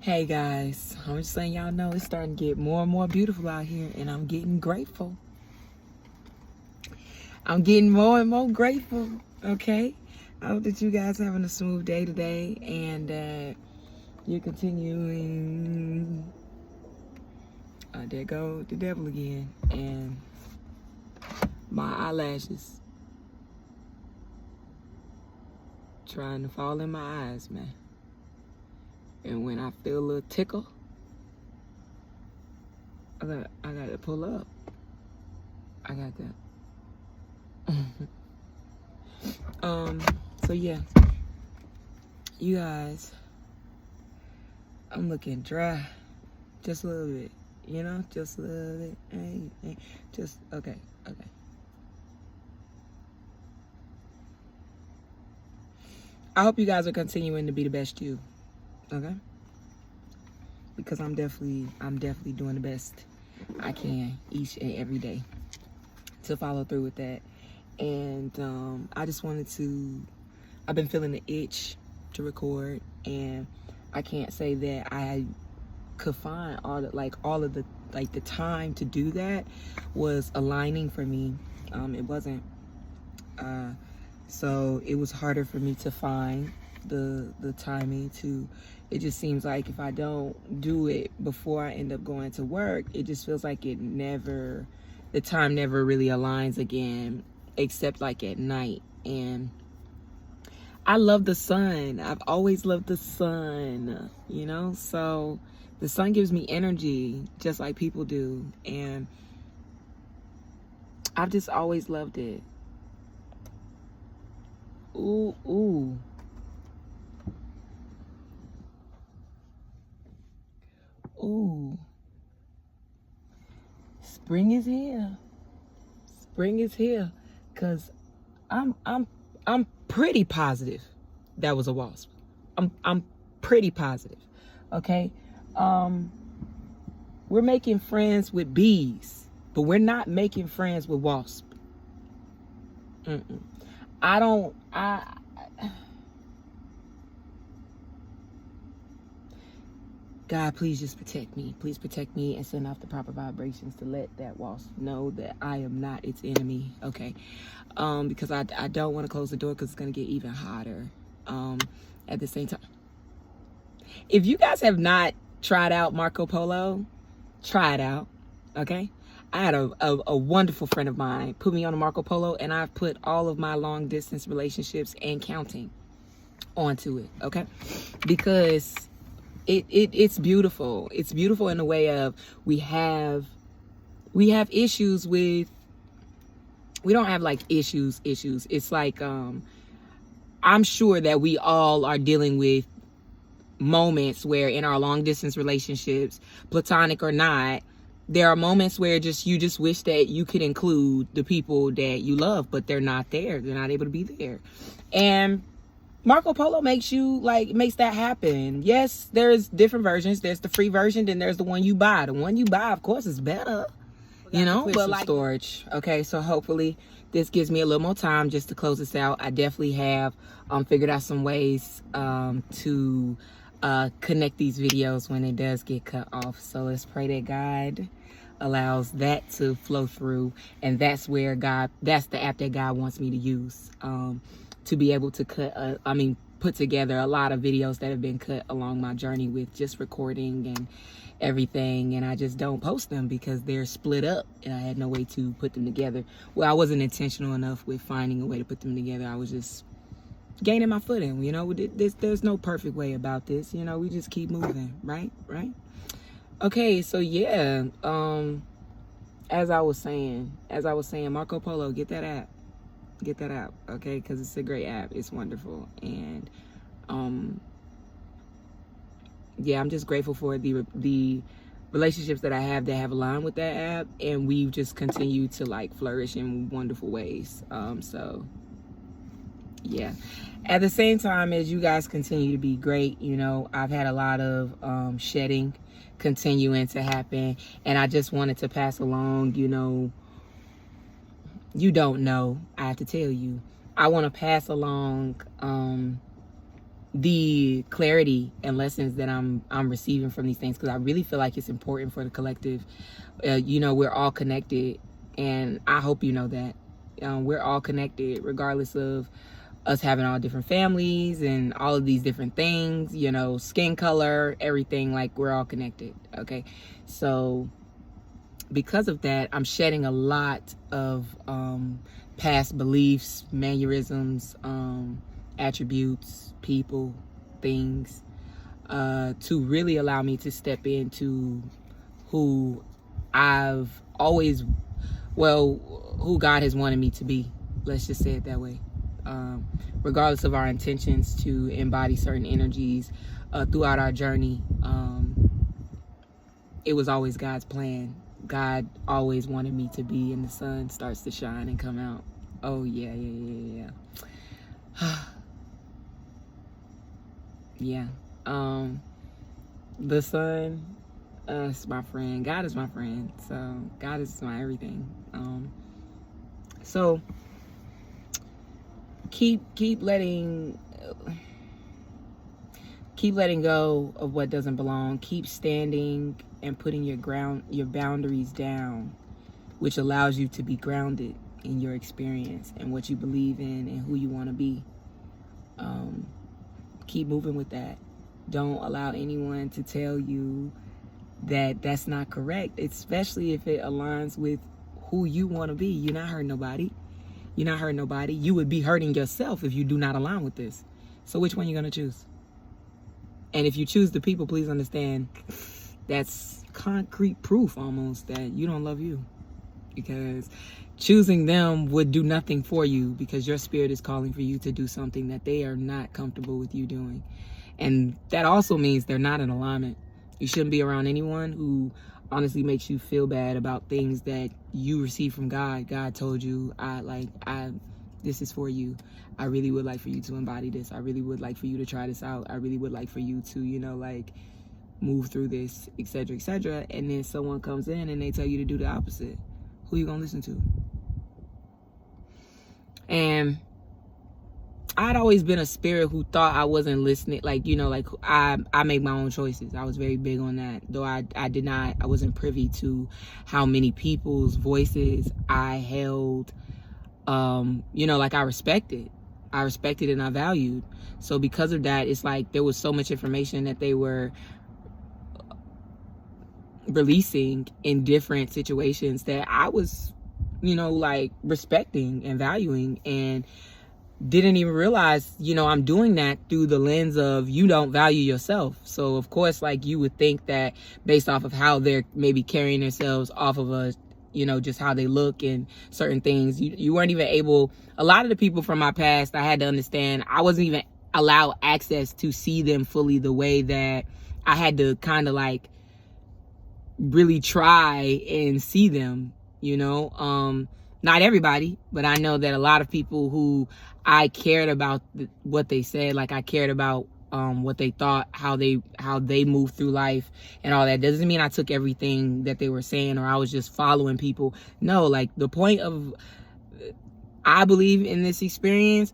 Hey guys, I'm just letting y'all know it's starting to get more and more beautiful out here, and I'm getting grateful. I'm getting more and more grateful, okay? I hope that you guys are having a smooth day today, and you're continuing. There go the devil again, and my eyelashes trying to fall in my eyes, man. And when I feel a little tickle, I got to pull up. I got that. So yeah, you guys, I'm looking dry, just a little bit, just a little bit. Hey, just okay. I hope you guys are continuing to be the best you, okay? Because I'm definitely doing the best I can each and every day to follow through with that. And I just wanted to, I've been feeling the itch to record, and I can't say that I could find all of the time to do that was aligning for me. It wasn't, so it was harder for me to find the timing to. It just seems like if I don't do it before I end up going to work, it just feels like the time never really aligns again, except like at night. And I love the sun. I've always loved the sun, so the sun gives me energy just like people do. And I've just always loved it. Ooh. Spring is here. Spring is here. 'Cause I'm pretty positive that was a wasp. I'm pretty positive. Okay? We're making friends with bees, but we're not making friends with wasps. God, please just protect me. Please protect me and send off the proper vibrations to let that wasp know that I am not its enemy. Okay. Because I don't want to close the door because it's going to get even hotter. At the same time, if you guys have not tried out Marco Polo, try it out. Okay. I had a wonderful friend of mine put me on a Marco Polo, and I've put all of my long distance relationships and counting onto it. Okay. Because it's beautiful. It's beautiful in the way of we have issues with, we don't have like issues. It's like, I'm sure that we all are dealing with moments where in our long distance relationships, platonic or not, there are moments where you just wish that you could include the people that you love, but they're not there. They're not able to be there. And Marco Polo makes that happen. Yes, there's different versions. There's the free version, then there's the one you buy. The one you buy, of course, is better. But like storage. Okay, so hopefully this gives me a little more time just to close this out. I definitely have figured out some ways to connect these videos when it does get cut off. So let's pray that God allows that to flow through, and that's the app that God wants me to use to be able to put together a lot of videos that have been cut along my journey with just recording and everything, and I just don't post them because they're split up and I had no way to put them together. Well, I wasn't intentional enough with finding a way to put them together. I was just gaining my footing. There's no perfect way about this. We just keep moving, right? Okay, so yeah, as I was saying, Marco Polo, get that app, okay? Because it's a great app. It's wonderful. And yeah, I'm just grateful for the relationships that I have that have aligned with that app, and we've just continued to flourish in wonderful ways. So yeah, at the same time as you guys continue to be great, I've had a lot of shedding continuing to happen, and I just wanted to pass along, you don't know, I have to tell you, I want to pass along the clarity and lessons that I'm receiving from these things, because I really feel like it's important for the collective. You know, we're all connected, and I hope you know that. We're all connected, regardless of us having all different families and all of these different things, you know, skin color, everything. Like, we're all connected. Okay, so because of that, I'm shedding a lot of past beliefs, mannerisms, attributes, people, things, to really allow me to step into who I've always, who God has wanted me to be. Let's just say it that way. Regardless of our intentions to embody certain energies throughout our journey, it was always God's plan. God always wanted me to be, and the sun starts to shine and come out. Oh, yeah. Yeah. The sun is my friend. God is my friend. So God is my everything. So keep letting go of what doesn't belong. Keep standing and putting your boundaries down, which allows you to be grounded in your experience and what you believe in and who you want to be. Keep moving with that. Don't allow anyone to tell you that that's not correct, especially if it aligns with who you want to be. You're not hurting nobody. You would be hurting yourself if you do not align with this. So which one are you going to choose? And if you choose the people, please understand that's concrete proof almost that you don't love you, because choosing them would do nothing for you, because your spirit is calling for you to do something that they are not comfortable with you doing. And that also means they're not in alignment. You shouldn't be around anyone who honestly makes you feel bad about things that you receive from God. God told you, this is for you. I really would like for you to embody this. I really would like for you to try this out. I really would like for you to, move through this, etc., etc. And then someone comes in and they tell you to do the opposite. Who you gonna listen to? And I'd always been a spirit who thought I wasn't listening. I make my own choices. I was very big on that. Though I wasn't privy to how many people's voices I held, I respected. I respected and I valued. So because of that, it's like there was so much information that they were releasing in different situations that I was, respecting and valuing, and didn't even realize, I'm doing that through the lens of you don't value yourself. So of course, you would think that based off of how they're maybe carrying themselves off of a, just how they look and certain things, you weren't even able. A lot of the people from my past, I had to understand, I wasn't even allowed access to see them fully the way that I had to kind of really try and see them, not everybody, but I know that a lot of people who I cared about what they said, I cared about what they thought, how they moved through life and all that. Doesn't mean I took everything that they were saying or I was just following people. No, the point of, I believe in this experience,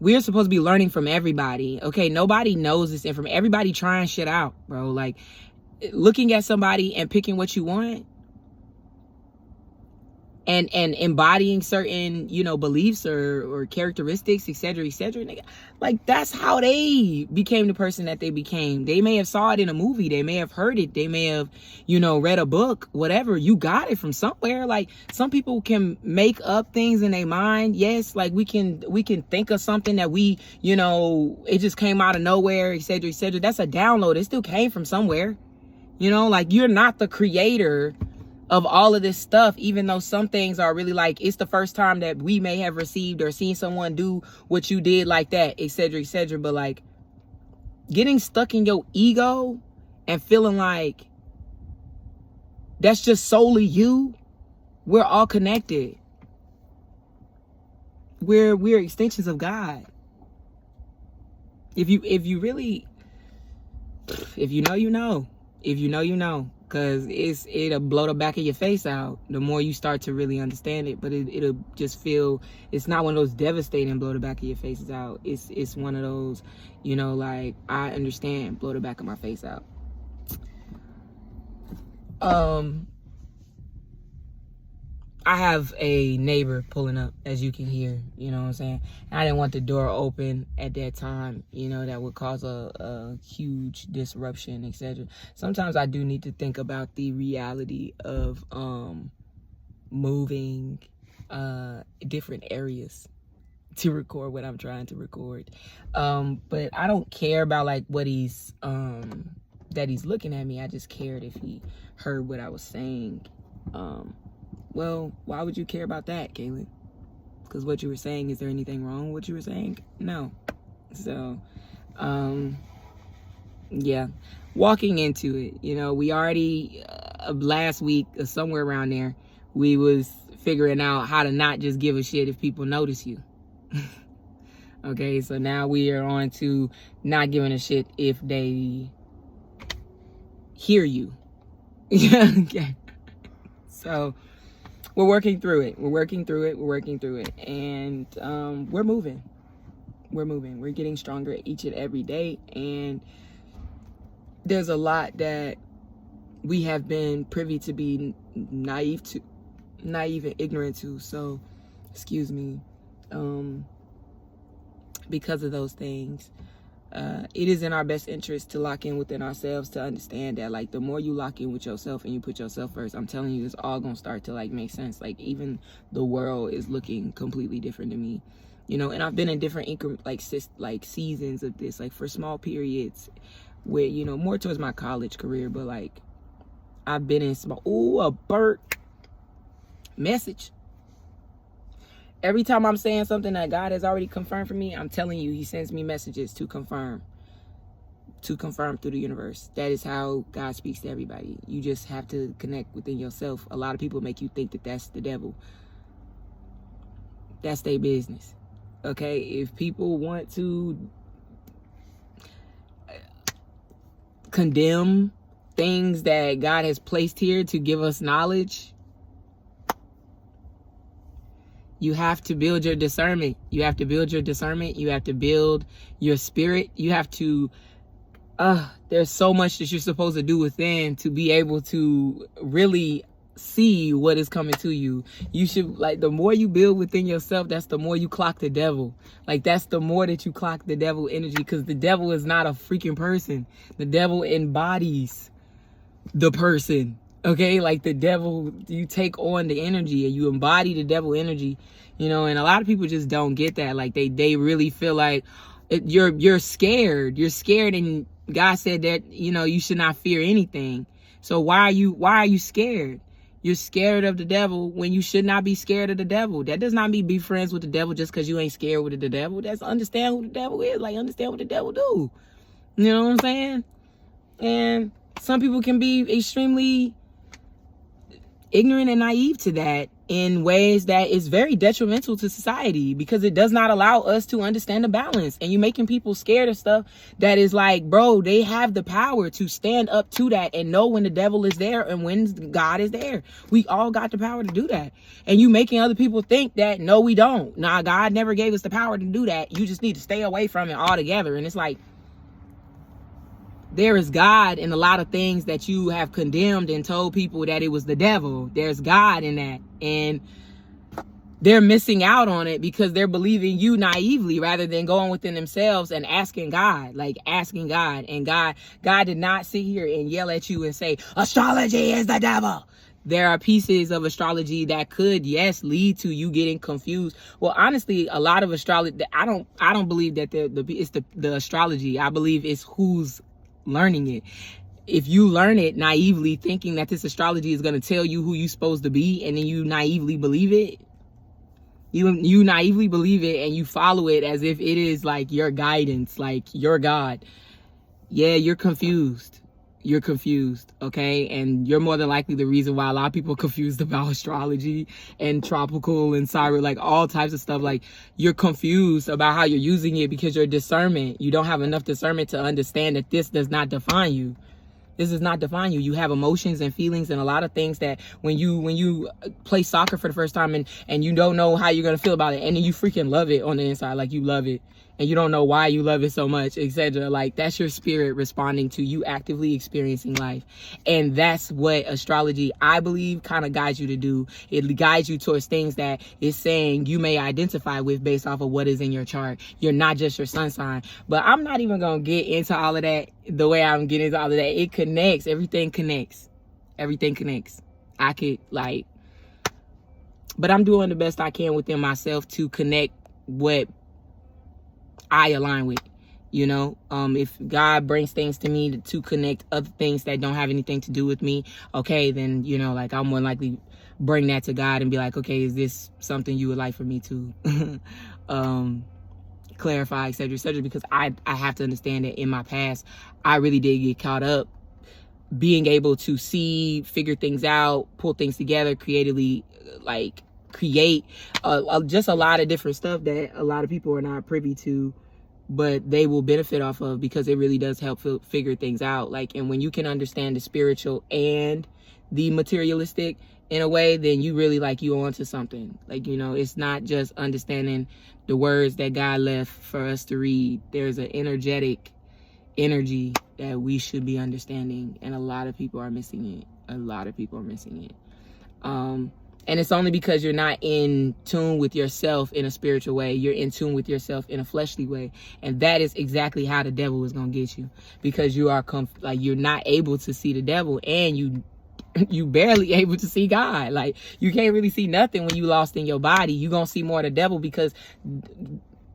we're supposed to be learning from everybody. Okay, nobody knows this information. Everybody trying shit out, bro. Looking at somebody and picking what you want and embodying certain, beliefs or characteristics, etc., nigga. That's how they became the person that they became. They may have saw it in a movie. They may have heard it. They may have, read a book, whatever. You got it from somewhere. Some people can make up things in their mind. Yes, we can think of something that we, it just came out of nowhere, etc., etc. That's a download. It still came from somewhere. You're not the creator of all of this stuff, even though some things are really it's the first time that we may have received or seen someone do what you did like that, etc., etc. But getting stuck in your ego and feeling that's just solely you. We're all connected. We're extensions of God. If you know, you know. If you know, you know. because it'll blow the back of your face out the more you start to really understand it. But it'll just feel, it's not one of those devastating blow the back of your faces out. It's one of those, you know, like, I understand, blow the back of my face out. I have a neighbor pulling up, as you can hear, you know what I'm saying? I didn't want the door open at that time, you know, that would cause a huge disruption, etc. Sometimes I do need to think about the reality of moving different areas to record what I'm trying to record. But I don't care about like what he's that he's looking at me. I just cared if he heard what I was saying. Well, why would you care about that, Kaylin? Because what you were saying, is there anything wrong with what you were saying? No. So, yeah. Walking into it, you know, we already, last week, somewhere around there, we was figuring out how to not just give a shit if people notice you. Okay, so now we are on to not giving a shit if they hear you. Yeah, okay. So, we're working through it. And we're moving. We're getting stronger each and every day. And there's a lot that we have been privy to be naive and ignorant to. So, excuse me. Because of those things, it is in our best interest to lock in within ourselves, to understand that, like, the more you lock in with yourself and you put yourself first, I'm telling you, it's all gonna start to like make sense. Like, even the world is looking completely different to me, you know. And I've been in different seasons of this, like for small periods where, you know, more towards my college career, but like I've been in small. Ooh, a Bert message. Every time I'm saying something that God has already confirmed for me, I'm telling you, he sends me messages to confirm through the universe. That is how God speaks to everybody. You just have to connect within yourself. A lot of people make you think that that's the devil. That's their business. Okay? If people want to condemn things that God has placed here to give us knowledge, you have to build your discernment. You have to build your spirit. You have to, there's so much that you're supposed to do within to be able to really see what is coming to you. You should, like, the more you build within yourself, that's the more you clock the devil. Like, that's the more that you clock the devil energy, because the devil is not a freaking person. The devil embodies the person. Okay, like the devil, you take on the energy and you embody the devil energy, you know. And a lot of people just don't get that. Like they really feel like you're scared. You're scared, and God said that, you know, you should not fear anything. So why are you scared? You're scared of the devil when you should not be scared of the devil. That does not mean be friends with the devil just because you ain't scared with the devil. That's understand who the devil is. Like, understand what the devil do. You know what I'm saying? And some people can be extremely ignorant and naive to that in ways that is very detrimental to society, because it does not allow us to understand the balance. And you're making people scared of stuff that is like, bro, they have the power to stand up to that and know when the devil is there and when God is there. We all got the power to do that. And you making other people think that, no, we don't. Nah, God never gave us the power to do that. You just need to stay away from it altogether. And it's like, there is God in a lot of things that you have condemned and told people that it was the devil. There's God in that. And they're missing out on it because they're believing you naively rather than going within themselves and asking God. Like, asking God. And God did not sit here and yell at you and say, astrology is the devil. There are pieces of astrology that could, yes, lead to you getting confused. Well, honestly, a lot of astrology, I don't believe that it's the astrology. I believe it's who's learning it. If you learn it naively thinking that this astrology is going to tell you who you're supposed to be, and then you naively believe it, you naively believe it and you follow it as if it is like your guidance, like your God, yeah, you're confused. Okay? And you're more than likely the reason why a lot of people are confused about astrology and tropical and cyber, like all types of stuff. Like, you're confused about how you're using it because your discernment, you don't have enough discernment to understand that this does not define you. This does not define you. You have emotions and feelings and a lot of things that when you play soccer for the first time and you don't know how you're going to feel about it, and then you freaking love it on the inside, like you love it and you don't know why you love it so much, etc. Like, that's your spirit responding to you actively experiencing life. And that's what astrology, I believe, kind of guides you to do. It guides you towards things that it's saying you may identify with based off of what is in your chart. You're not just your sun sign. But I'm not even going to get into all of that the way I'm getting into all of that. It connects. Everything connects. Everything connects. I could, like, but I'm doing the best I can within myself to connect what I align with. You know, if God brings things to me to connect other things that don't have anything to do with me, okay, then, you know, like, I'm more likely bring that to God and be like, okay, is this something you would like for me to clarify, etc., because I have to understand that in my past, I really did get caught up being able to see, figure things out, pull things together creatively, like create just a lot of different stuff that a lot of people are not privy to, but they will benefit off of, because it really does help figure things out. Like, and when you can understand the spiritual and the materialistic in a way, then you really, like, you onto something. Like, you know, it's not just understanding the words that God left for us to read. There's an energetic energy that we should be understanding, and a lot of people are missing it. A lot of people are missing it. And it's only because you're not in tune with yourself in a spiritual way. You're in tune with yourself in a fleshly way. And that is exactly how the devil is going to get you. Because you are like, you're not able to see the devil, and you barely able to see God. Like, you can't really see nothing when you lost in your body. You're going to see more of the devil, because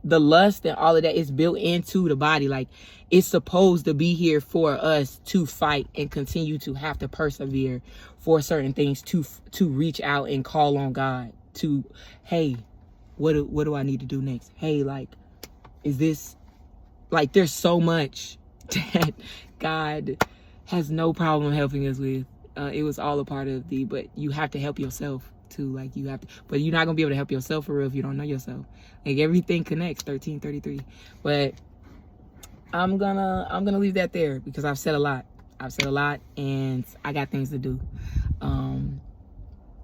the lust and all of that is built into the body. Like, it's supposed to be here for us to fight and continue to have to persevere for certain things, to reach out and call on God, to, hey, what do I need to do next? Hey, like, is this, like, there's so much that God has no problem helping us with. It was all a part of but you have to help yourself too. Like, you have to, but you're not gonna be able to help yourself for real if you don't know yourself. Like, everything connects. 1333. But I'm gonna leave that there, because I've said a lot. And I got things to do. And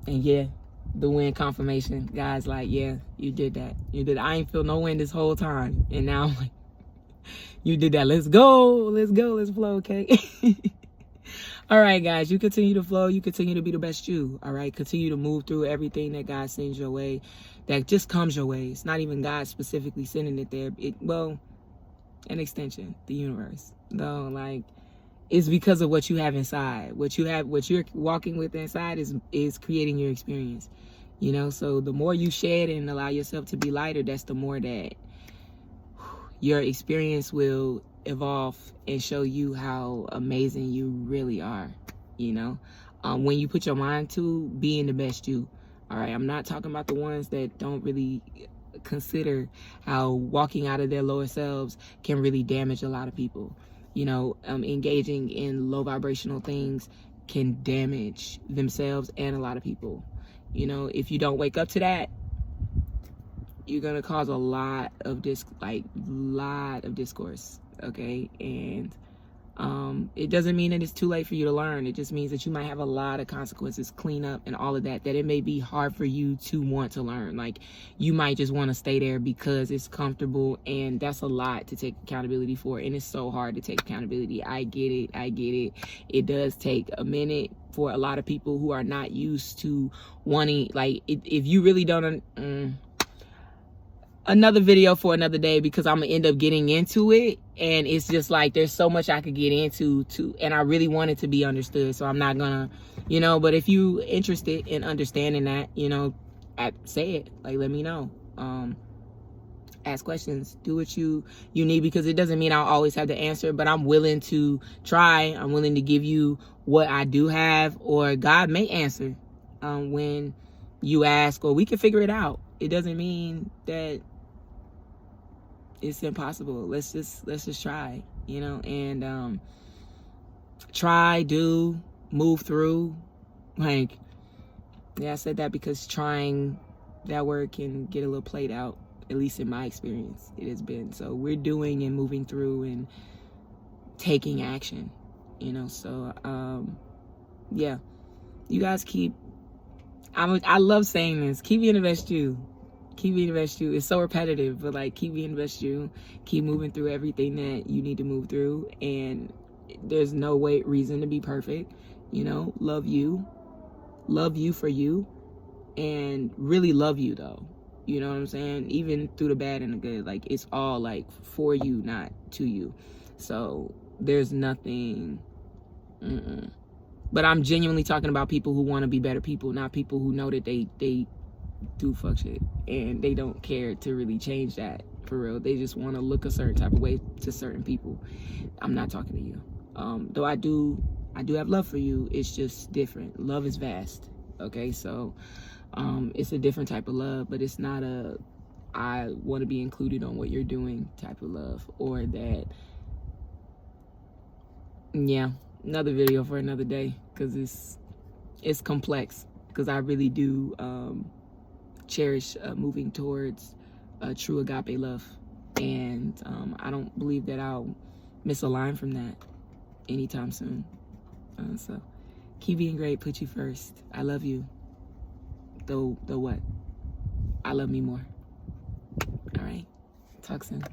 yeah, the wind confirmation, guys, like, yeah, you did that. I ain't feel no wind this whole time, and now I'm like, you did that. Let's go, let's flow, okay? All right, guys, you continue to flow. You continue to be the best you. All right, continue to move through everything that God sends your way, that just comes your way. It's not even God specifically sending it there. Well, an extension, the universe. No, like, it's because of what you have inside. What you're walking with inside is creating your experience. You know, so the more you shed and allow yourself to be lighter, that's the more that your experience will evolve and show you how amazing you really are. You know, when you put your mind to being the best you. All right, I'm not talking about the ones that don't really consider how walking out of their lower selves can really damage a lot of people. You know, engaging in low vibrational things can damage themselves and a lot of people. You know, if you don't wake up to that, you're gonna cause a lot of discourse, okay? And it doesn't mean that it's too late for you to learn. It just means that you might have a lot of consequences, clean up and all of that it may be hard for you to want to learn. Like, you might just want to stay there because it's comfortable, and that's a lot to take accountability for, and it's so hard to take accountability. I get it. It does take a minute for a lot of people who are not used to wanting, like, if you really don't another video for another day, because I'm gonna end up getting into it, and it's just like there's so much I could get into and I really want it to be understood, so I'm not gonna, you know. But if you interested in understanding that, you know, say it, like, let me know. Ask questions, do what you need, because it doesn't mean I'll always have the answer, but I'm willing to try. I'm willing to give you what I do have, or God may answer when you ask, or we can figure it out. It doesn't mean that it's impossible. Let's just try, you know, and try, do, move through. Like, yeah, I said that because trying, that word can get a little played out, at least in my experience. It has been. So we're doing and moving through and taking action. you know. So yeah, you guys keep, I love saying this, keep being the best you. Keep being the best you. It's so repetitive, but like, keep being the best you. Keep moving through everything that you need to move through, and there's no reason to be perfect, you know. Love you for you, and really love you though, you know what I'm saying? Even through the bad and the good, like, it's all like for you, not to you. So there's nothing, but I'm genuinely talking about people who want to be better people, not people who know that they do fuck shit and they don't care to really change that for real. They just want to look a certain type of way to certain people. I'm not talking to you. Though I do have love for you. It's just different. Love is vast. Okay, so it's a different type of love, but it's not a I want to be included on what you're doing type of love, or that. Yeah, another video for another day, because it's complex, because I really do cherish moving towards true agape love, and I don't believe that I'll miss a line from that anytime soon. So keep being great, put you first. I love you, though what? I love me more. All right, talk soon.